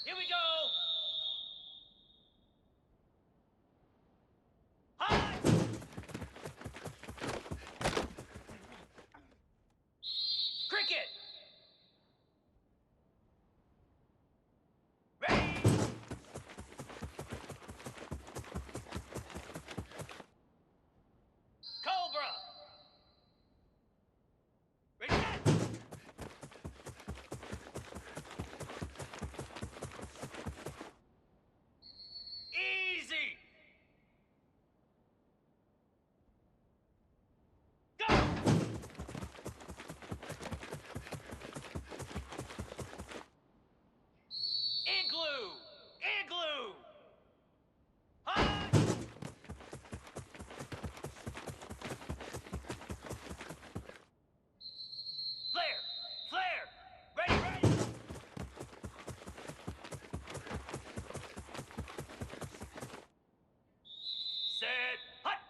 Here we go! Cricket! Ready! Cobra! Ready, set! Easy! Go! Igloo! Igloo! High! Flare! Flare! Ready, ready! Set! Hut!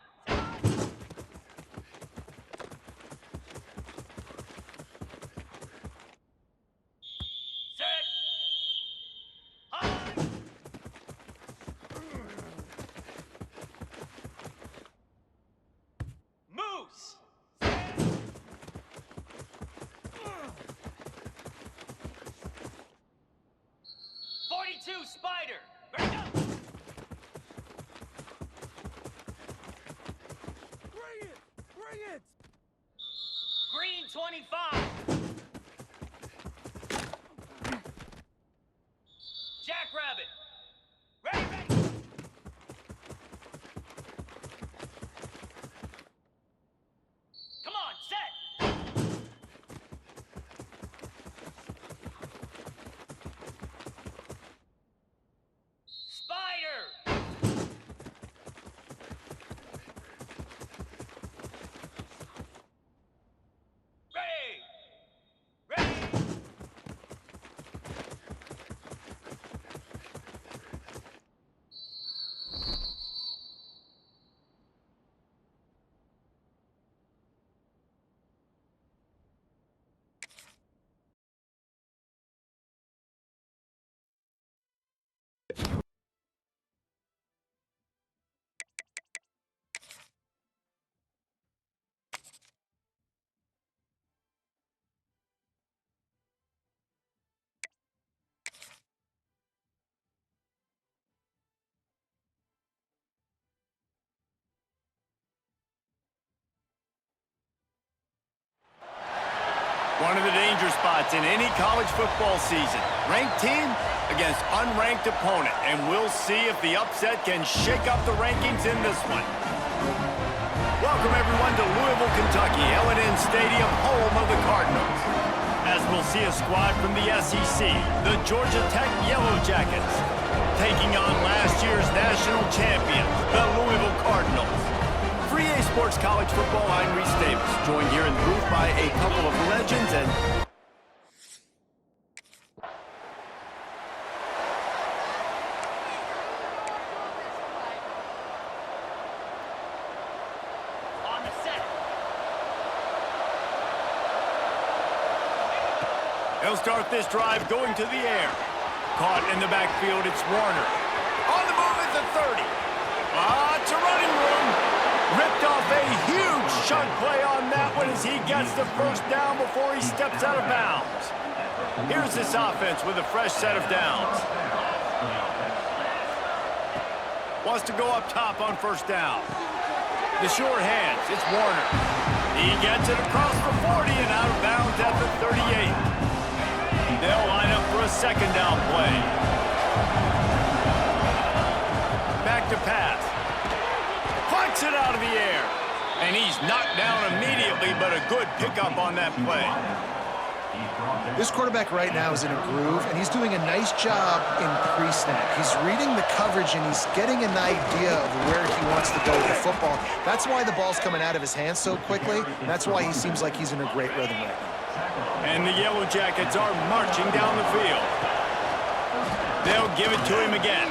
Set! High! Moose! 42 Spider! Ready, go! Bring it! Bring it! Green 25! Jackrabbit! Ready, ready! Come on, set! Spider! Ready! Ready! One of the danger spots in any college football season. Ranked team against unranked opponent. And we'll see if the upset can shake up the rankings in this one. Welcome everyone to Louisville, Kentucky, L&N Stadium, home of the Cardinals. As we'll see a squad from the SEC, the Georgia Tech Yellow Jackets, taking on last year's national champions, the Louisville Cardinals. 3A Sports College Football, I'm Reese Davis, joined here in the booth by a couple of legends and... On the set! They'll start this drive going to the air. Caught in the backfield, it's Warner. On the move at the 30. It's a running room. Ripped off a huge chunk play on that one as he gets the first down before he steps out of bounds. Here's this offense with a fresh set of downs. Wants to go up top on first down. The sure hands, it's Warner. He gets it across the 40 and out of bounds at the 38. They'll line up for a second down play. Back to pass. Plucks it out of the air. And he's knocked down immediately, but a good pickup on that play. This quarterback right now is in a groove, and he's doing a nice job in pre-snap. He's reading the coverage, and he's getting an idea of where he wants to go with the football. That's why the ball's coming out of his hands so quickly. That's why he seems like he's in a great rhythm right now. And the Yellow Jackets are marching down the field. They'll give it to him again.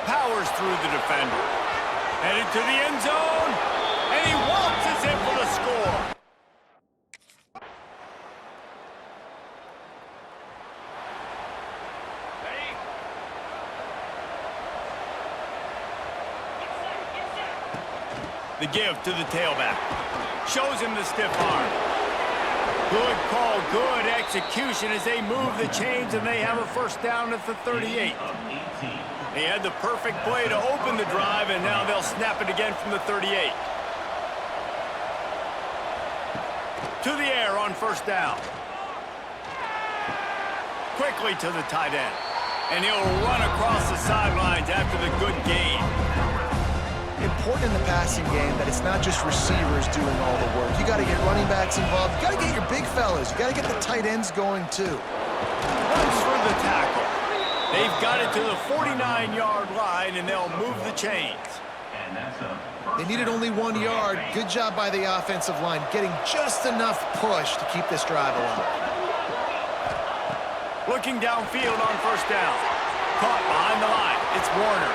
Powers through the defender. Headed to the end zone. And he waltzes in for the score. Ready? Get set. The give to the tailback. Shows him the stiff arm. Good call, good execution as they move the chains, and they have a first down at the 38. They had the perfect play to open the drive, and now they'll snap it again from the 38. To the air on first down. Quickly to the tight end. And he'll run across the sidelines after the good gain. Important in the passing game that it's not just receivers doing all the work. You got to get running backs involved. You got to get your big fellas. You got to get the tight ends going too. Runs for the tackle. They've got it to the 49-yard line, and they'll move the chains. They needed only 1 yard. Good job by the offensive line, getting just enough push to keep this drive alive. Looking downfield on first down. Caught behind the line. It's Warner.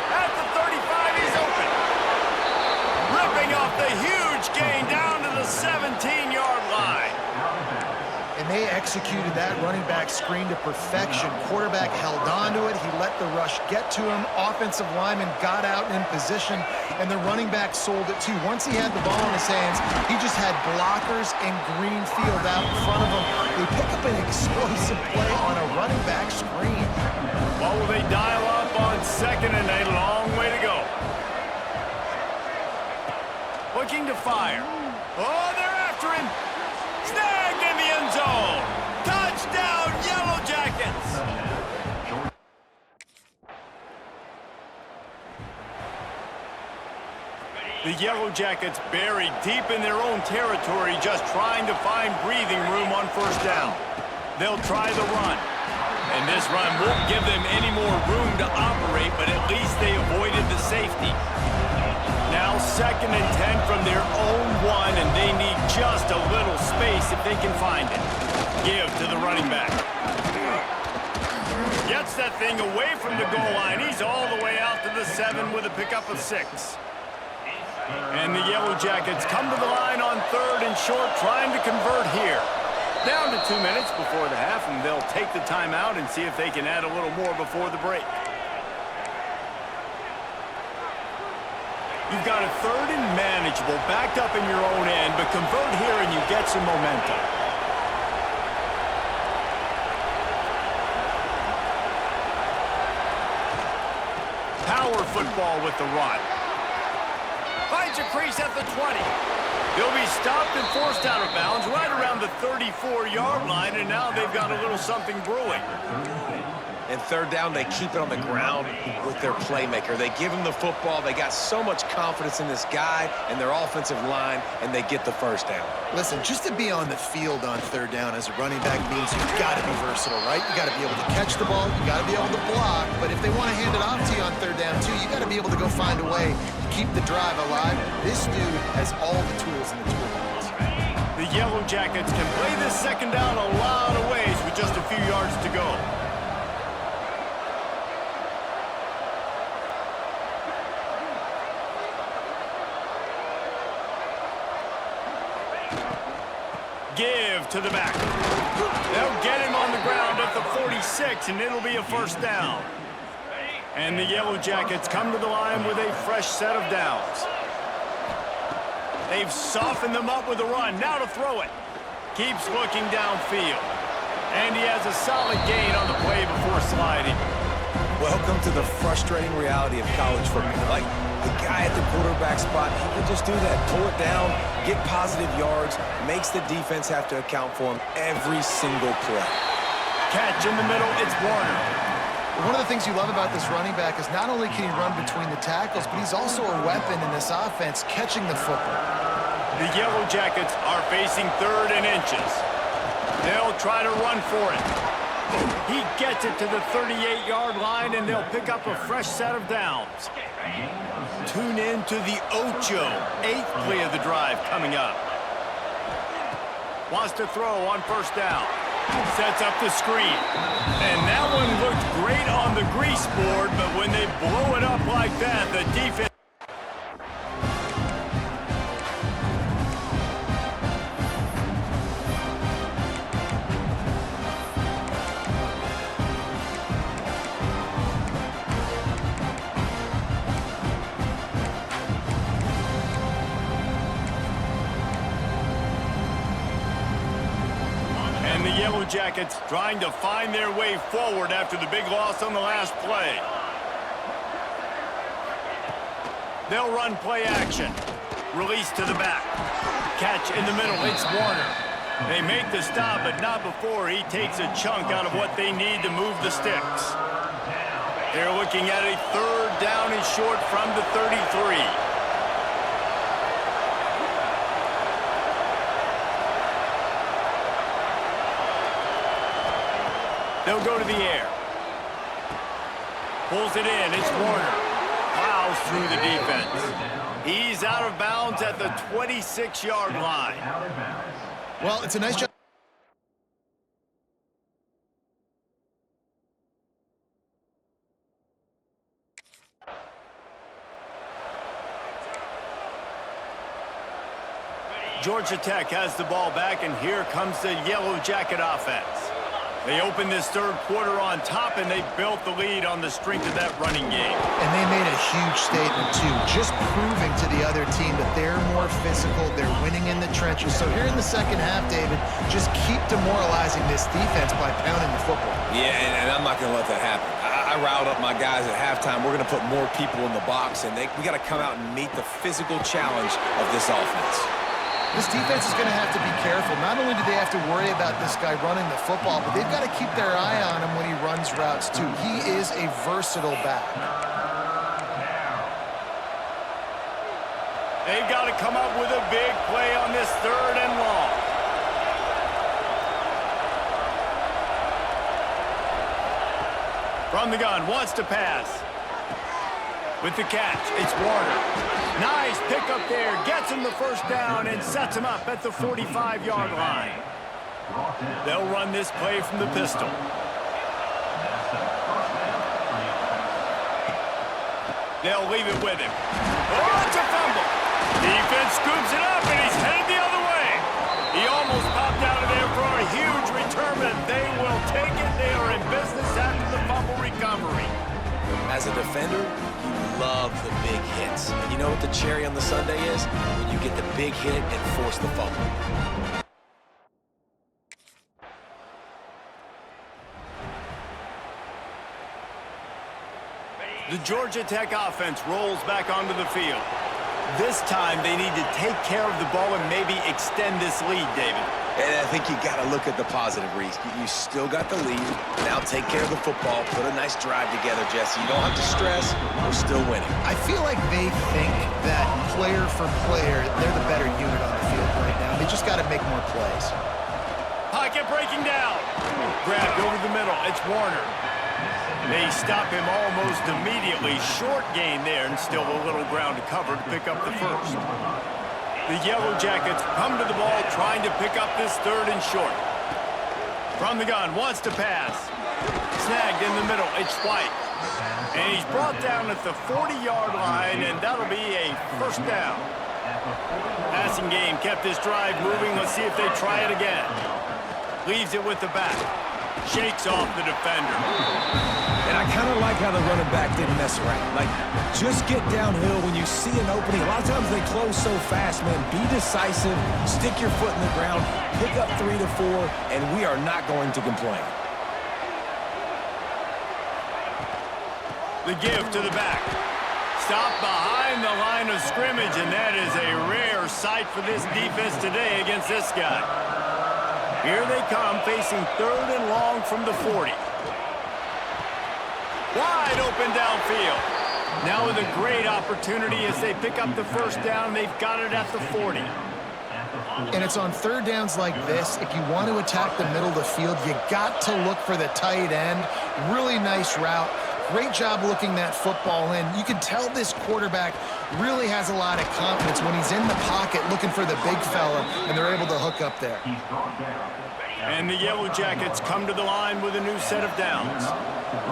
At the 35, he's open. Ripping off the huge gain down to the 17-yard line. And they executed that running back screen to perfection. Quarterback held on to it. He let the rush get to him. Offensive lineman got out in position, and the running back sold it too. Once he had the ball in his hands, he just had blockers and green field out in front of him. They pick up an explosive play on a running back screen. What will they dial up on second and a long way to go? Looking to fire. Oh, they're after him. Snagged in the end zone. Touchdown, Yellow Jackets. The Yellow Jackets buried deep in their own territory, just trying to find breathing room on first down. They'll try the run. And this run won't give them any more room to operate, but at least they avoided the safety. Now 2nd and 10 from their own 1, and they need just a little space if they can find it. Give to the running back. Gets that thing away from the goal line. He's all the way out to the 7 with a pickup of 6. And the Yellow Jackets come to the line on 3rd and short, trying to convert here. Down to 2 minutes before the half, and they'll take the timeout and see if they can add a little more before the break. You've got a 3rd and manageable, backed up in your own end, but convert here and you get some momentum. Power football with the run. Finds a crease at the 20. They'll be stopped and forced out of bounds right around the 34-yard line, and now they've got a little something brewing. And 3rd down, they keep it on the ground with their playmaker. They give him the football. They got so much confidence in this guy and their offensive line, and they get the first down. Listen, just to be on the field on 3rd down as a running back means you've got to be versatile, right? You got to be able to catch the ball. You got to be able to block. But if they want to hand it off to you on 3rd down, too, you got to be able to go find a way to keep the drive alive. This dude has all the tools in the toolbox. The Yellow Jackets can play this 2nd down a lot of ways with just a few yards to go. Give to the back. They'll get him on the ground at the 46, and it'll be a first down. And the Yellow Jackets come to the line with a fresh set of downs. They've softened them up with a run. Now to throw it. Keeps looking downfield. And he has a solid gain on the play before sliding. Welcome to the frustrating reality of college football. Like, the guy at the quarterback spot, he can just do that. Pull it down, get positive yards, makes the defense have to account for him every single play. Catch in the middle, it's Warner. One of the things you love about this running back is not only can he run between the tackles, but he's also a weapon in this offense, catching the football. The Yellow Jackets are facing 3rd and inches. They'll try to run for it. He gets it to the 38-yard line, and they'll pick up a fresh set of downs. Tune in to the Ocho, 8th play of the drive coming up. Wants to throw on first down. Sets up the screen. And that one looked great on the grease board, but when they blow it up like that, the defense... And the Yellow Jackets trying to find their way forward after the big loss on the last play. They'll run play action. Release to the back. Catch in the middle. It's Warner. They make the stop, but not before he takes a chunk out of what they need to move the sticks. They're looking at a third down and short from the 33. They'll go to the air. Pulls it in. It's Warner. Plows through the defense. He's out of bounds at the 26-yard line. Well, it's a nice job. Georgia Tech has the ball back, and here comes the Yellow Jacket offense. They opened this third quarter on top, and they built the lead on the strength of that running game. And they made a huge statement, too, just proving to the other team that they're more physical, they're winning in the trenches. So here in the second half, David, just keep demoralizing this defense by pounding the football. Yeah, and I'm not going to let that happen. I riled up my guys at halftime. We're going to put more people in the box, and we got to come out and meet the physical challenge of this offense. This defense is going to have to be careful. Not only do they have to worry about this guy running the football, but they've got to keep their eye on him when he runs routes, too. He is a versatile back. They've got to come up with a big play on this third and long. From the gun, wants to pass. With the catch, it's Warner. Nice pickup there, gets him the first down and sets him up at the 45-yard line. They'll run this play from the pistol. They'll leave it with him. Oh, it's a fumble. Defense scoops it up, and he's headed the other way. He almost popped out of there for a huge return, but they will take it. They are in business after the fumble recovery. As a defender, you love the big hits. And you know what the cherry on the sundae is? When you get the big hit and force the fumble. The Georgia Tech offense rolls back onto the field. This time, they need to take care of the ball and maybe extend this lead, David. And I think you got to look at the positive, Reese. You still got the lead. Now take care of the football. Put a nice drive together, Jesse. You don't have to stress. We're still winning. I feel like they think that player for player, they're the better unit on the field right now. They just got to make more plays. Pocket breaking down. Grabbed over the middle. It's Warner. They stop him almost immediately. Short gain there, and still a little ground to cover to pick up the first. The Yellow Jackets come to the ball, trying to pick up this third and short. From the gun, wants to pass. Snagged in the middle, it's White. And he's brought down at the 40-yard line, and that'll be a first down. Passing game kept this drive moving. Let's see if they try it again. Leaves it with the back. Shakes off the defender. And I kind of like how the running back didn't mess around. Like, just get downhill when you see an opening. A lot of times they close so fast, man. Be decisive, stick your foot in the ground, pick up 3 to 4, and we are not going to complain. The give to the back. Stop behind the line of scrimmage, and that is a rare sight for this defense today against this guy. Here they come, facing third and long from the 40. Wide open downfield. Now with a great opportunity as they pick up the first down. They've got it at the 40. And it's on third downs like this, if you want to attack the middle of the field, you got to look for the tight end. Really nice route. Great job looking that football in. You can tell this quarterback really has a lot of confidence when he's in the pocket looking for the big fella, and they're able to hook up there. And the Yellow Jackets come to the line with a new set of downs.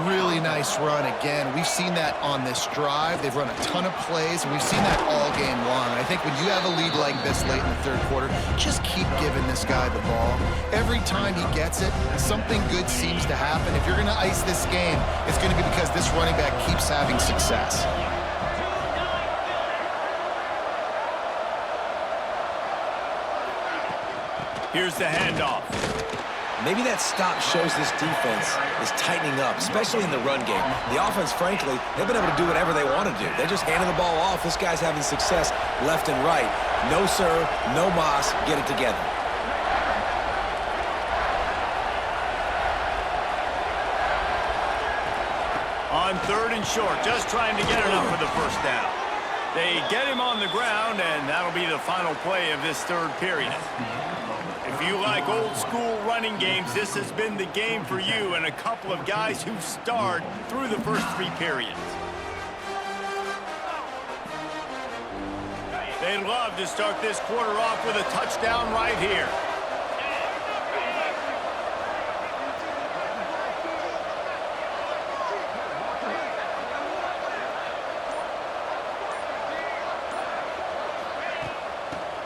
Really nice run again. We've seen that on this drive. They've run a ton of plays, and we've seen that all game long. I think when you have a lead like this late in the third quarter, just keep giving this guy the ball. Every time he gets it, something good seems to happen. If you're going to ice this game, it's going to be because this running back keeps having success. Here's the handoff. Maybe that stop shows this defense is tightening up, especially in the run game. The offense, frankly, they've been able to do whatever they want to do. They're just handing the ball off. This guy's having success left and right. No, sir, no mas, get it together. On 3rd and short, just trying to get enough for the first down. They get him on the ground, and that'll be the final play of this third period. If you like old-school running games, this has been the game for you and a couple of guys who've starred through the first 3 periods. They'd love to start this quarter off with a touchdown right here.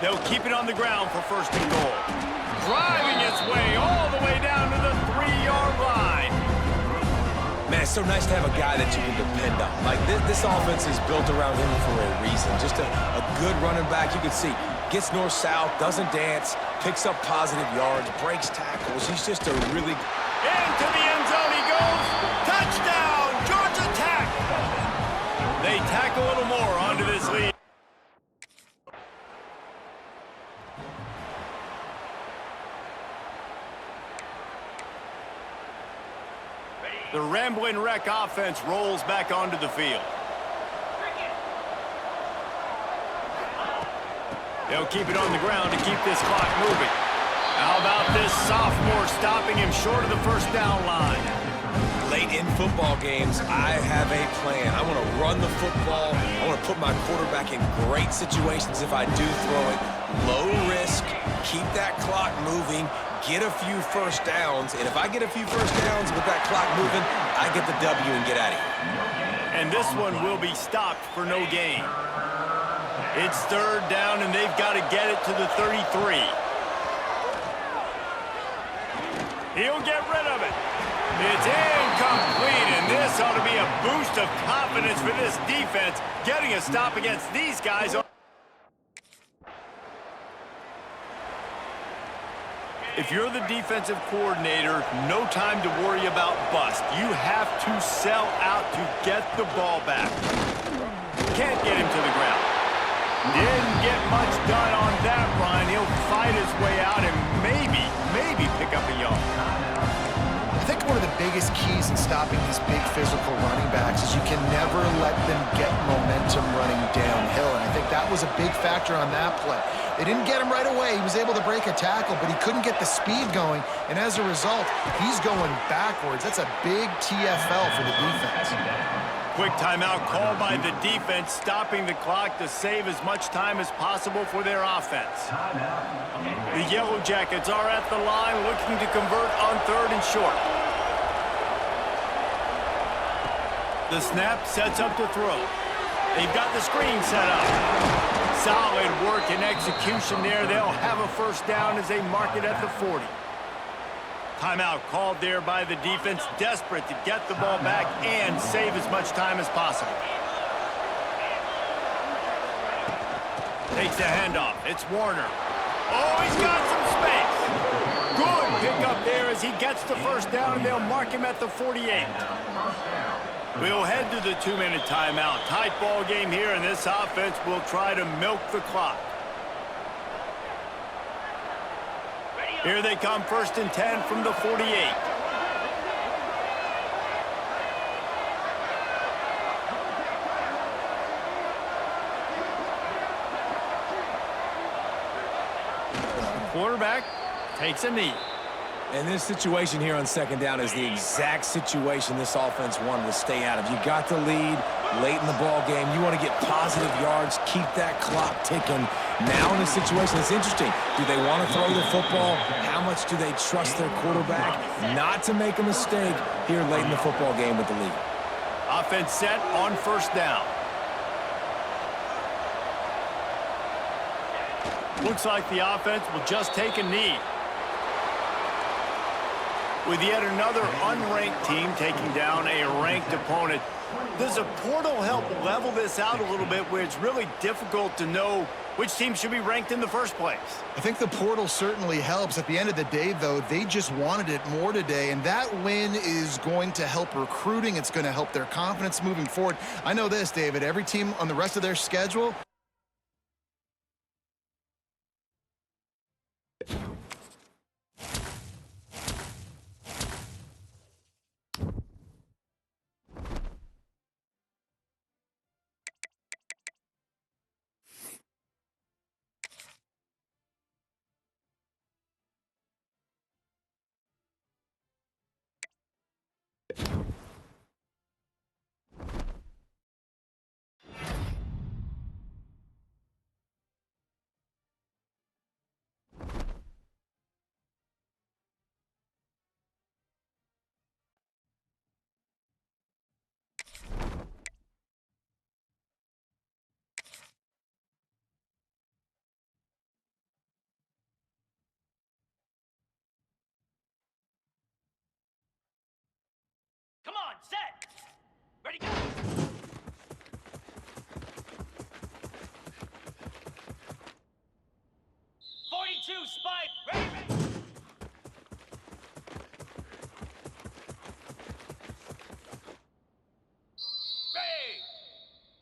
They'll keep it on the ground for 1st and goal. Driving its way all the way down to the 3-yard line. Man, it's so nice to have a guy that you can depend on. Like, this offense is built around him for a reason. Just a good running back. You can see, gets north-south, doesn't dance, picks up positive yards, breaks tackles. He's just a really... Into the end zone he goes. Touchdown, Georgia Tech. They tack a little more onto this lead. The Ramblin' Wreck offense rolls back onto the field. They'll keep it on the ground to keep this clock moving. How about this sophomore stopping him short of the 1st down line? Late in football games, I have a plan. I want to run the football. I want to put my quarterback in great situations if I do throw it. Low risk, keep that clock moving, get a few 1st downs, and if I get a few 1st downs with that clock moving, I get the W and get out of here. And this one will be stopped for no gain. It's 3rd down, and they've got to get it to the 33. He'll get rid of it. It's incomplete, and this ought to be a boost of confidence for this defense, getting a stop against these guys. If you're the defensive coordinator, no time to worry about bust. You have to sell out to get the ball back. Can't get him to the ground. Didn't get much done on that run. He'll fight his way out and maybe pick up a yard. I think one of the biggest keys in stopping these big physical running backs is you can never let them get momentum running downhill, and I think that was a big factor on that play. They didn't get him right away. He was able to break a tackle, but he couldn't get the speed going, and as a result, he's going backwards. That's a big TFL for the defense. Quick timeout called by the defense, stopping the clock to save as much time as possible for their offense. The Yellow Jackets are at the line looking to convert on 3rd and short. The snap sets up to throw. They've got the screen set up. Solid work and execution there. They'll have a 1st down as they mark it at the 40. Timeout called there by the defense, desperate to get the ball back and save as much time as possible. Takes the handoff. It's Warner. Oh, he's got some space. Good pickup there as he gets the 1st down, and they'll mark him at the 48. We'll head to the 2-minute timeout. Tight ball game here, and this offense will try to milk the clock. Here they come, 1st and 10 from the 48. The quarterback takes a knee. And this situation here on second down is the exact situation this offense wanted to stay out of. You got the lead late in the ball game. You want to get positive yards, keep that clock ticking. Now in this situation, it's interesting. Do they want to throw the football? How much do they trust their quarterback not to make a mistake here late in the football game with the lead? Offense set on first down. Looks like the offense will just take a knee. With yet another unranked team taking down a ranked opponent, does a portal help level this out a little bit where it's really difficult to know which team should be ranked in the first place? I think the portal certainly helps. At the end of the day, though, they just wanted it more today, and that win is going to help recruiting. It's going to help their confidence moving forward. I know this, David, every team on the rest of their schedule, Come on, set. Ready, go. 42, spike. Ready, ready.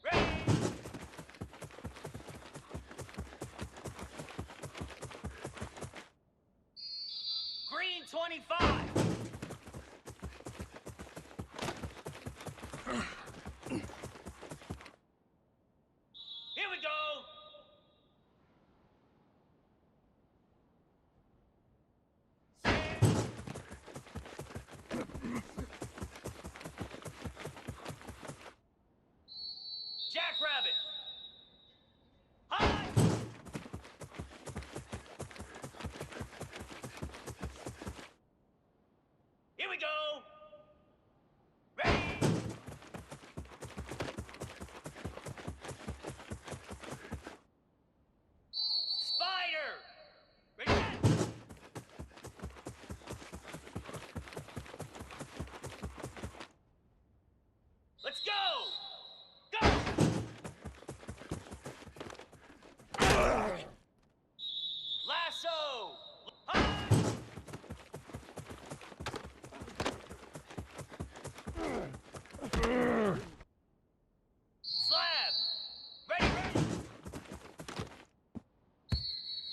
Ready. Ready. Green 25. Here we go. Jackrabbit. High. Here we go. Ready. Spider. Ready. Let's go. Go. Lasso. High. Slab. Ready, ready.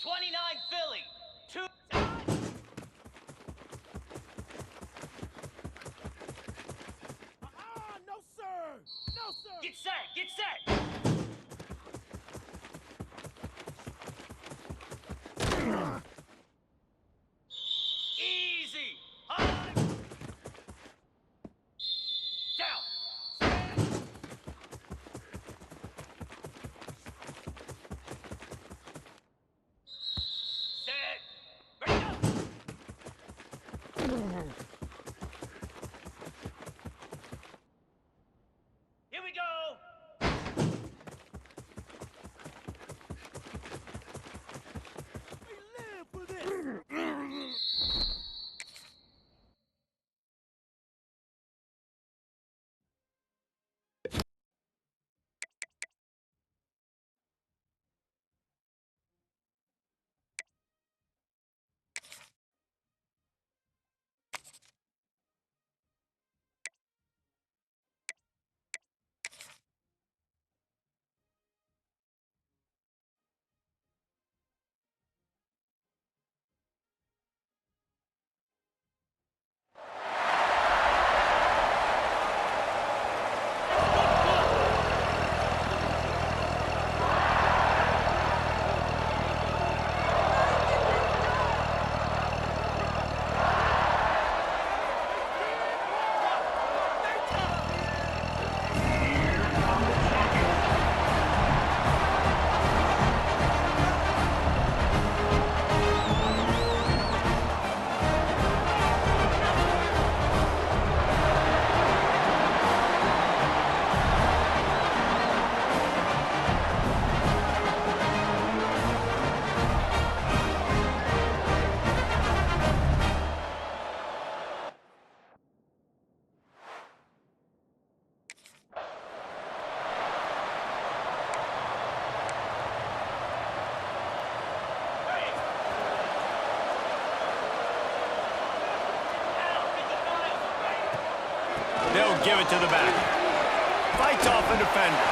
29 Philly. 2. No, sir! No, sir! Get set. Get set. Easy. High. Down. Set. Ready, go. Here we go. We live for this! They'll give it to the back. Fights off a defender.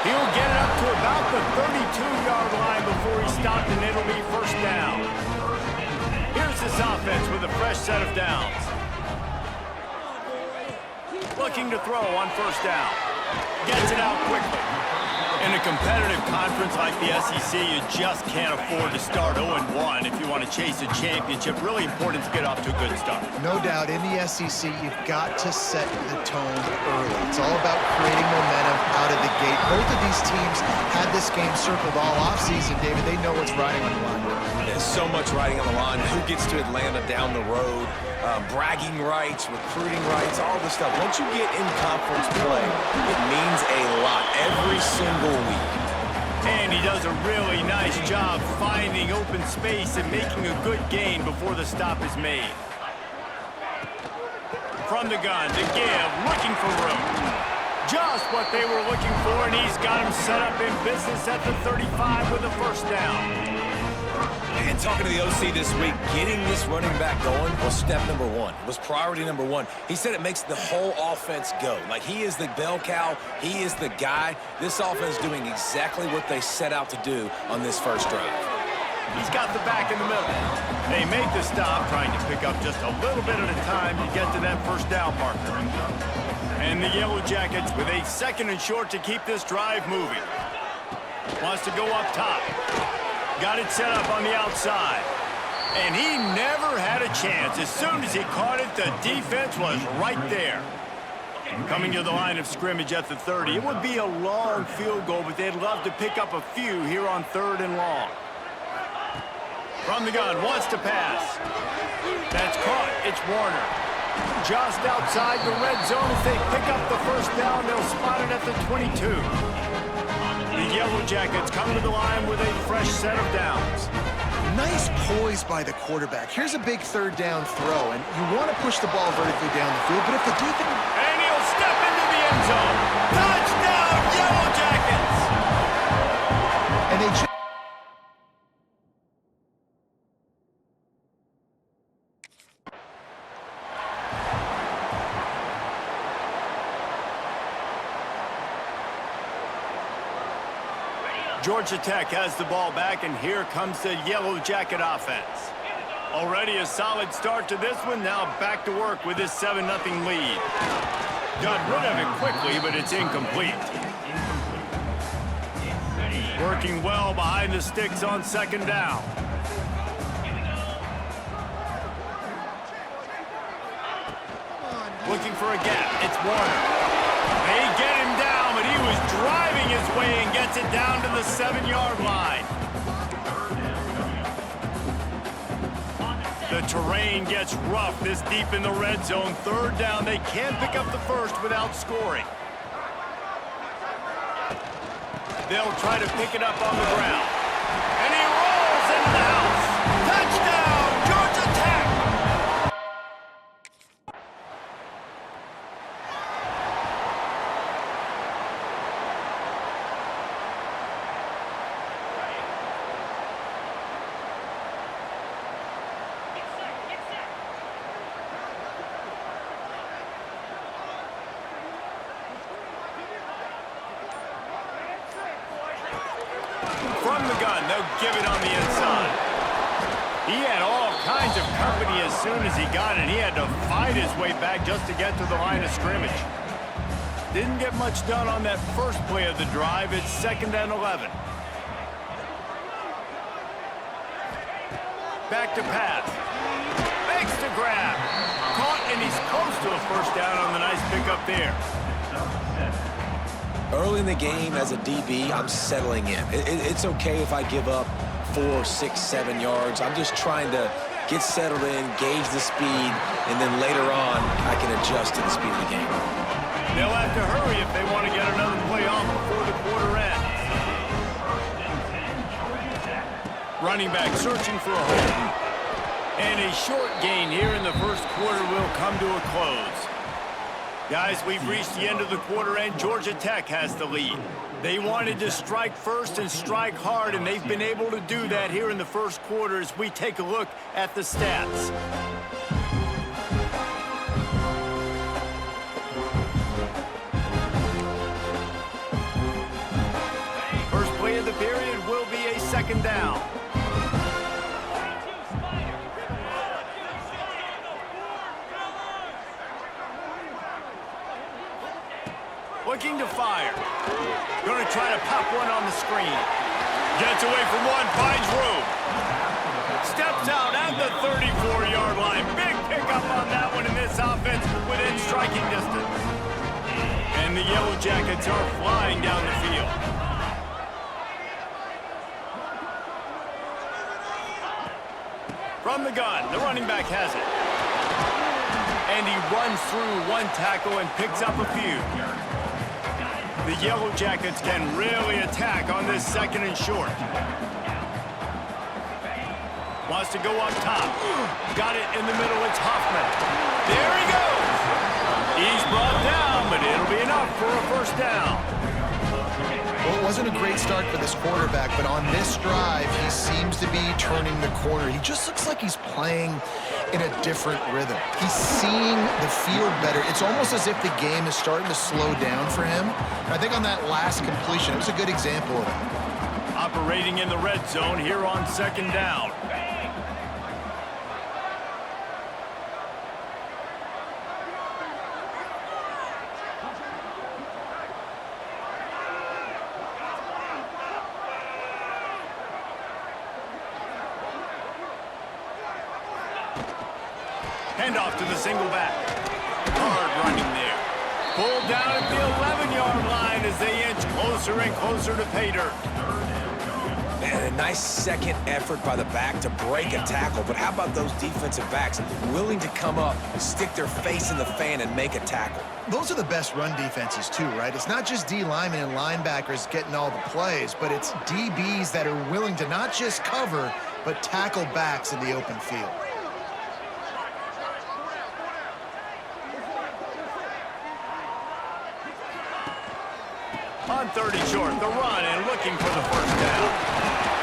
He'll get it up to about the 32-yard line before he's stopped, and it'll be first down. Here's this offense with a fresh set of downs. Looking to throw on first down. Gets it out quickly. In a competitive conference like the SEC, you just can't afford to start 0-1 if you want to chase a championship. Really important to get off to a good start. No doubt, in the SEC, you've got to set the tone early. It's all about creating momentum out of the gate. Both of these teams had this game circled all offseason, David. They know what's riding on the line. There's so much riding on the line. Who gets to Atlanta down the road? Bragging rights, recruiting rights, all this stuff. Once you get in conference play, it means a lot every single week. And he does a really nice job finding open space and making a good gain before the stop is made. From the gun to give, looking for room. Just what they were looking for, and he's got him set up in business at the 35 with a first down. And talking to the OC this week, getting this running back going was step number one. It was priority number one. He said it makes the whole offense go. Like, he is the bell cow. He is the guy. This offense is doing exactly what they set out to do on this first drive. He's got the back in the middle. They make the stop, trying to pick up just a little bit at a time to get to that first down marker. And the Yellow Jackets with a second and short to keep this drive moving. Wants to go up top. Got it set up on the outside. And he never had a chance. As soon as he caught it, the defense was right there. Coming to the line of scrimmage at the 30. It would be a long field goal, but they'd love to pick up a few here on 3rd and long. From the gun, wants to pass. That's caught. It's Warner. Just outside the red zone as they pick up the first down. They'll spot it at the 22. The Yellow Jackets come to the line with a fresh set of downs. Nice poise by the quarterback. Here's a big 3rd down throw, and you want to push the ball vertically down the field, but if the defense... And he'll step into the end zone. Touchdown, Yellow Jackets! And they... Georgia Tech has the ball back, and here comes the Yellow Jacket offense. Already a solid start to this one. Now back to work with this 7-0 lead. Got rid of it quickly, but it's incomplete. Working well behind the sticks on 2nd down. Looking for a gap. It's Warner. They get him down, but he was driving his way and gets it down to the 7-yard line. The terrain gets rough this deep in the red zone. 3rd down. They can't pick up the first without scoring. They'll try to pick it up on the ground. And he rolls into the house. Touchdown, Georgia Tech! From the gun, they'll give it on the inside. He had all kinds of company as soon as he got it. He had to fight his way back just to get to the line of scrimmage. Didn't get much done on that first play of the drive. It's 2nd and 11. Back to pass. Makes the grab. Caught, and he's close to a first down on the nice pickup there. Early in the game, as a DB, I'm settling in. It's okay if I give up 4, 6, 7 yards. I'm just trying to get settled in, gauge the speed, and then later on, I can adjust to the speed of the game. They'll have to hurry if they want to get another play off before the quarter ends. Running back searching for a hole. And a short gain here in the first quarter will come to a close. Guys, we've reached the end of the quarter, and Georgia Tech has the lead. They wanted to strike first and strike hard, and they've been able to do that here in the first quarter as we take a look at the stats. second down. Looking to fire. Going to try to pop one on the screen. Gets away from one, finds room. Steps out at the 34-yard line. Big pickup on that one in this offense within striking distance. And the Yellow Jackets are flying down the field. From the gun, the running back has it. And he runs through one tackle and picks up a few. The Yellow Jackets can really attack on this second and short. Wants to go up top. Got it in the middle. It's Hoffman. There he goes. He's brought down, but it'll be enough for a first down. Well, it wasn't a great start for this quarterback, but on this drive, he seems to be turning the corner. He just looks like he's playing in a different rhythm. He's seeing the field better. It's almost as if the game is starting to slow down for him. I think on that last completion, it was a good example of it. Operating in the red zone here on second down. Handoff to the single back. Hard running there. Pulled down at the 11-yard line as they inch closer and closer to pay dirt. Man, a nice second effort by the back to break a tackle. But how about those defensive backs willing to come up, stick their face in the fan, and make a tackle? Those are the best run defenses too, right? It's not just D linemen and linebackers getting all the plays, but it's DBs that are willing to not just cover, but tackle backs in the open field. On 30 short, the run and looking for the first down.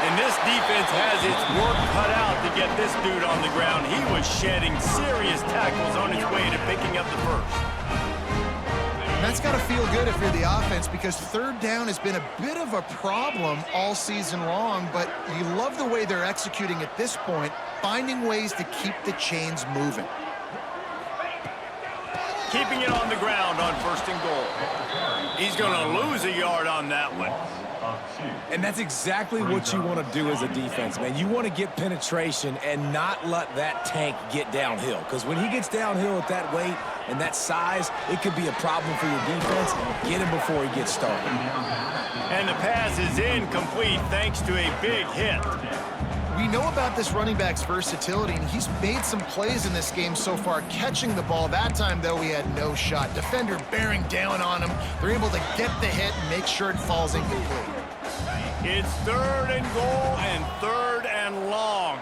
And this defense has its work cut out to get this dude on the ground. He was shedding serious tackles on his way to picking up the first. And that's got to feel good if you're the offense, because third down has been a bit of a problem all season long, but you love the way they're executing at this point, finding ways to keep the chains moving. Keeping it on the ground on first and goal. He's going to lose a yard on that one. And that's exactly what you want to do as a defense, man. You want to get penetration and not let that tank get downhill. Because when he gets downhill at that weight and that size, it could be a problem for your defense. Get him before he gets started. And the pass is incomplete thanks to a big hit. We know about this running back's versatility, and he's made some plays in this game so far catching the ball. That time, though, he had no shot. Defender bearing down on him. They're able to get the hit and make sure it falls incomplete. It's third and goal and third and long.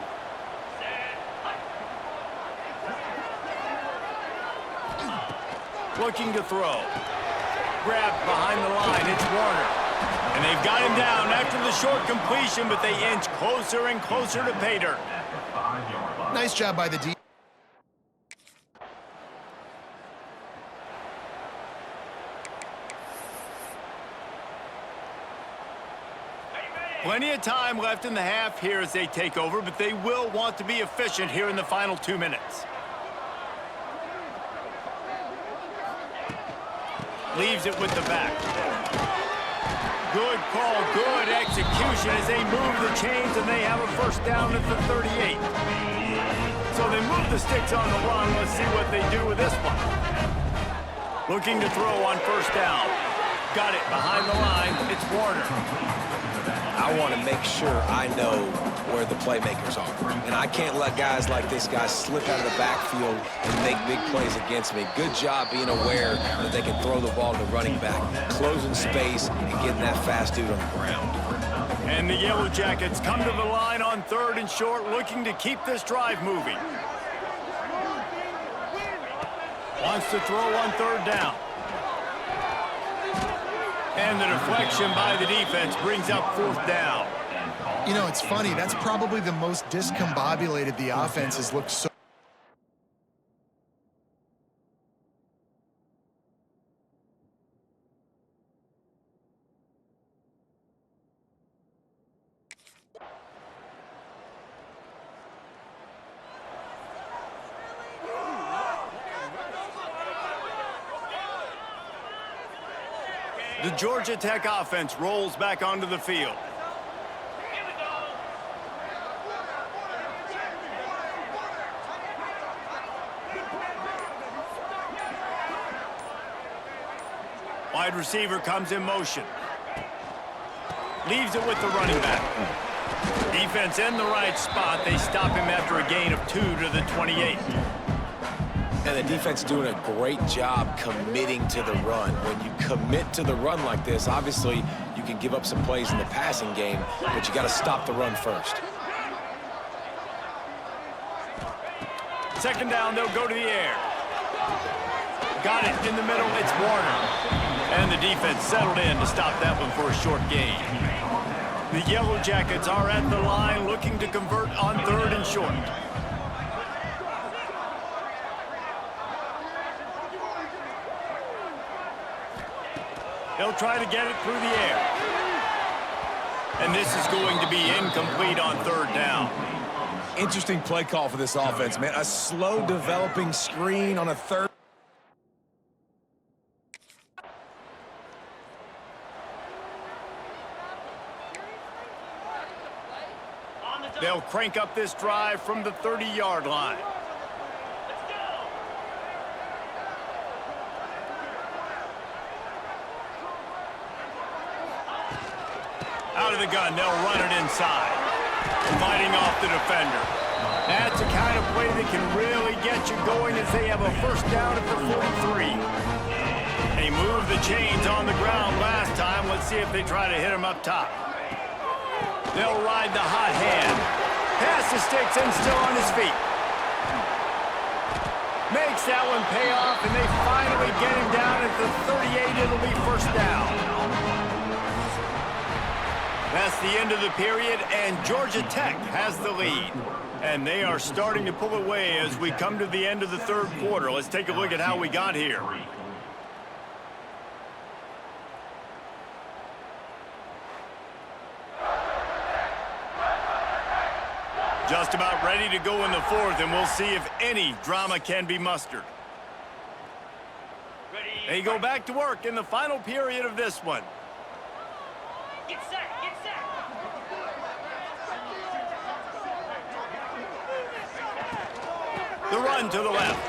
Looking to throw. Grabbed behind the line. It's Warner. And they've got him down after the short completion, but they inch closer and closer to pay dirt. Nice job by the D. Plenty of time left in the half here as they take over, but they will want to be efficient here in the final 2 minutes. Leaves it with the back. Good call, good execution as they move the chains, and they have a first down at the 38. So they move the sticks on the run. Let's see what they do with this one. Looking to throw on first down. Got it behind the line. It's Warner. I want to make sure I know where the playmakers are. And I can't let guys like this guy slip out of the backfield and make big plays against me. Good job being aware that they can throw the ball to the running back, closing space, and getting that fast dude on the ground. And the Yellow Jackets come to the line on third and short, looking to keep this drive moving. Wants to throw on third down. And the deflection by the defense brings up fourth down. You know, it's funny. That's probably the most discombobulated the offense has looked so. The Georgia Tech offense rolls back onto the field. Here we go. Wide receiver comes in motion. Leaves it with the running back. Defense in the right spot. They stop him after a gain of 2 to the 28. And the defense doing a great job committing to the run. When you commit to the run like this, obviously you can give up some plays in the passing game, but you got to stop the run first. Second down, they'll go to the air. Got it in the middle, it's Warner. And the defense settled in to stop that one for a short gain. The Yellow Jackets are at the line looking to convert on 3rd and short. They'll try to get it through the air. And this is going to be incomplete on 3rd down. Interesting play call for this offense, man. A slow developing screen on a 3rd. They'll crank up this drive from the 30-yard line. Let's go. Out of the gun, they'll run it inside. Fighting off the defender. That's the kind of play that can really get you going as they have a first down at the 43. They moved the chains on the ground last time. Let's see if they try to hit him up top. They'll ride the hot hand. Pass the sticks and still on his feet. Makes that one pay off, and they finally get him down at the 38. It'll be first down. That's the end of the period, and Georgia Tech has the lead. And they are starting to pull away as we come to the end of the 3rd quarter. Let's take a look at how we got here. Just about ready to go in the 4th, and we'll see if any drama can be mustered. Ready. They go back to work in the final period of this one. Get set. Get set. The run to the left.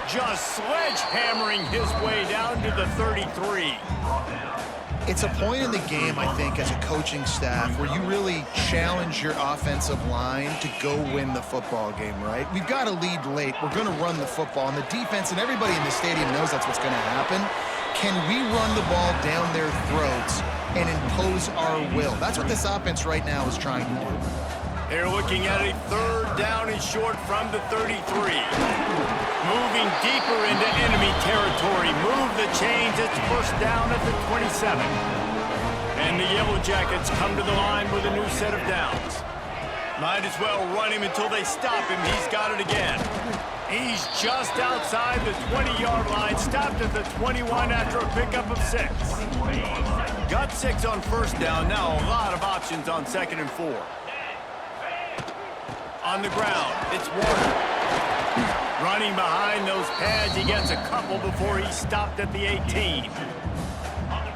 Just sledgehammering his way down to the 33. It's a point in the game, I think, as a coaching staff where you really challenge your offensive line to go win the football game, right? We've got a lead late. We're going to run the football. And the defense and everybody in the stadium knows that's what's going to happen. Can we run the ball down their throats and impose our will? That's what this offense right now is trying to do. They're looking at a 3rd down and short from the 33. Moving deeper into enemy territory. Move the chains. It's first down at the 27. And the Yellow Jackets come to the line with a new set of downs. Might as well run him until they stop him. He's got it again. He's just outside the 20-yard line. Stopped at the 21 after a pickup of 6. Got 6 on first down. Now a lot of options on 2nd and 4. On the ground, it's Warner. Running behind those pads, he gets a couple before he's stopped at the 18.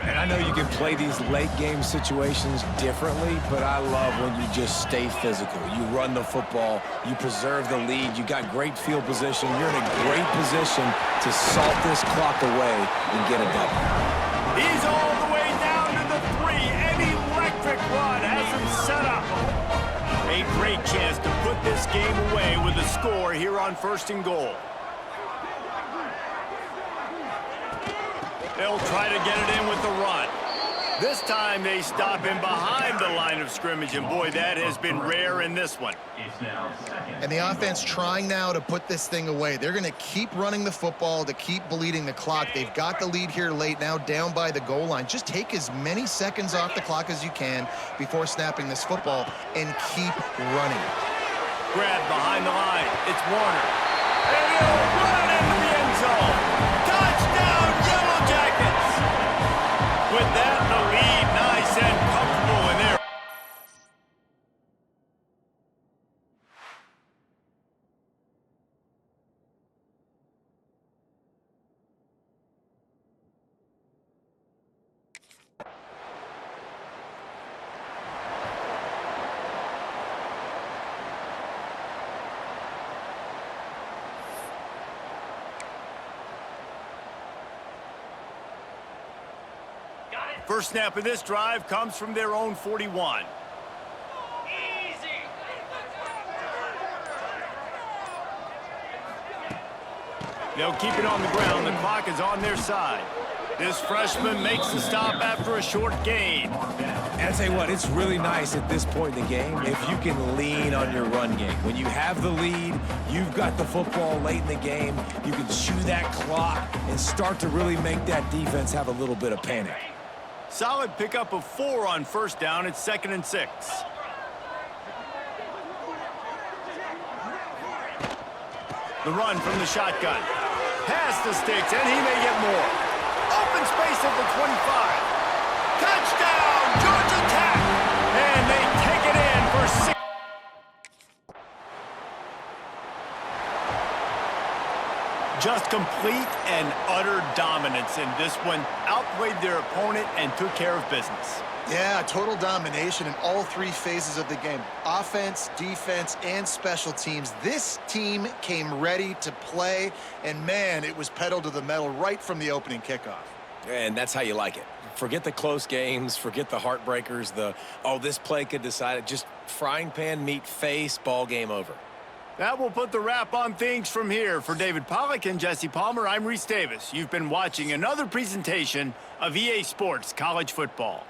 And I know you can play these late game situations differently, but I love when you just stay physical. You run the football, you preserve the lead, you got great field position, you're in a great position to salt this clock away and get a W. He's all the way down to the 3. An electric run has him set up. A great chance to put this game away with a score here on 1st and goal. They'll try to get it in with the run. This time they stop him behind the line of scrimmage, and boy, that has been rare in this one. And the offense trying now to put this thing away. They're going to keep running the football to keep bleeding the clock. They've got the lead here late, now down by the goal line. Just take as many seconds off the clock as you can before snapping this football and keep running. Grab behind the line. It's Warner. And he'll run into the end zone. Touchdown, Yellow Jackets! With that, the lead nice and comfortable in there. First snap of this drive comes from their own 41. Easy. They'll keep it on the ground. The clock is on their side. This freshman makes the stop after a short gain. And I tell you what, it's really nice at this point in the game if you can lean on your run game. When you have the lead, you've got the football late in the game, you can chew that clock and start to really make that defense have a little bit of panic. Solid pickup of 4 on first down. It's 2nd and 6. The run from the shotgun. Past the sticks, and he may get more. Open space at the 25. Touchdown, Georgia Tech! And they take it in for 6. Just complete and utter dominance in this one. Outplayed their opponent and took care of business. Yeah, total domination in all 3 phases of the game. Offense, defense, and special teams. This team came ready to play, and man, it was pedal to the metal right from the opening kickoff. And that's how you like it. Forget the close games, forget the heartbreakers, this play could decide it. Just frying pan, meat face, ball game over. That will put the wrap on things from here. For David Pollack and Jesse Palmer, I'm Reese Davis. You've been watching another presentation of EA Sports College Football.